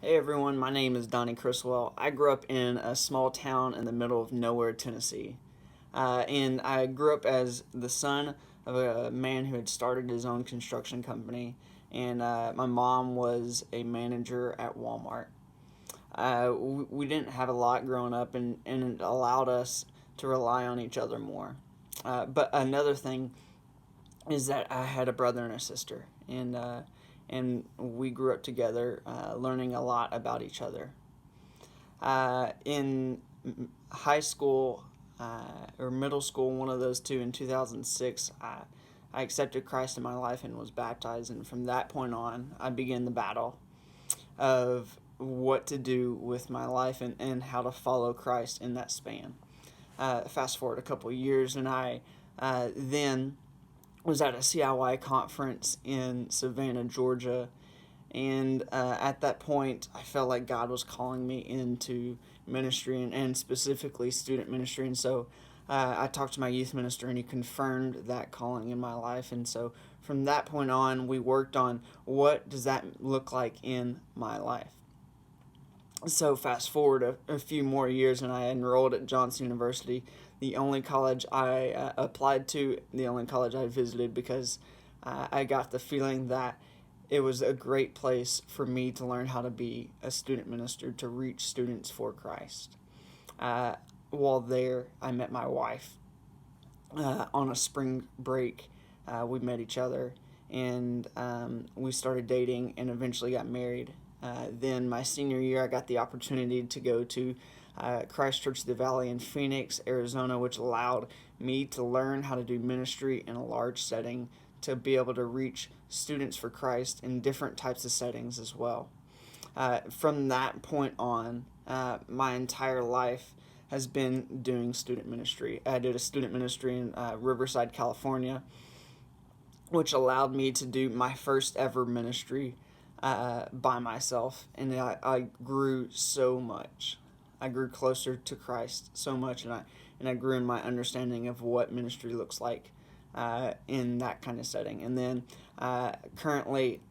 Hey everyone, my name is Donnie Criswell. I grew up in a small town in the middle of nowhere, Tennessee. And I grew up as the son of a man who had started his own construction company. And my mom was a manager at Walmart. We didn't have a lot growing up, and it allowed us to rely on each other more. But another thing is that I had a brother and a sister, and we grew up together, learning a lot about each other. In high school or middle school, one of those two, in 2006, I accepted Christ in my life and was baptized. And from that point on, I began the battle of what to do with my life and how to follow Christ in that span. Fast forward a couple of years, and I then was at a CIY conference in Savannah, Georgia, and at that point, I felt like God was calling me into ministry and specifically student ministry. And so I talked to my youth minister, and he confirmed that calling in my life. And so from that point on, we worked on what does that look like in my life. So fast forward a few more years, and I enrolled at Johnson University, the only college I applied to, the only college I visited, because I got the feeling that it was a great place for me to learn how to be a student minister, to reach students for Christ. Uh, while there, I met my wife on a spring break. We met each other, and we started dating and eventually got married. Then my senior year, I got the opportunity to go to Christ Church of the Valley in Phoenix, Arizona, which allowed me to learn how to do ministry in a large setting, to be able to reach students for Christ in different types of settings as well. From that point on, my entire life has been doing student ministry. I did a student ministry in Riverside, California, which allowed me to do my first ever ministry by myself. And I grew so much. I grew closer to Christ so much, and I grew in my understanding of what ministry looks like in that kind of setting. And then currently,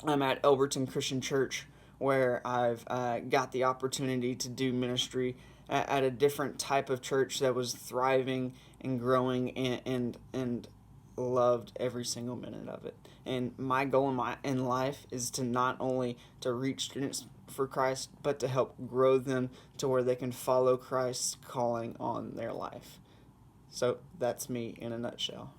I'm at Elberton Christian Church, where I've got the opportunity to do ministry at a different type of church that was thriving and growing, and loved every single minute of it. And my goal in life is to not only to reach students for Christ, but to help grow them to where they can follow Christ's calling on their life. So that's me in a nutshell.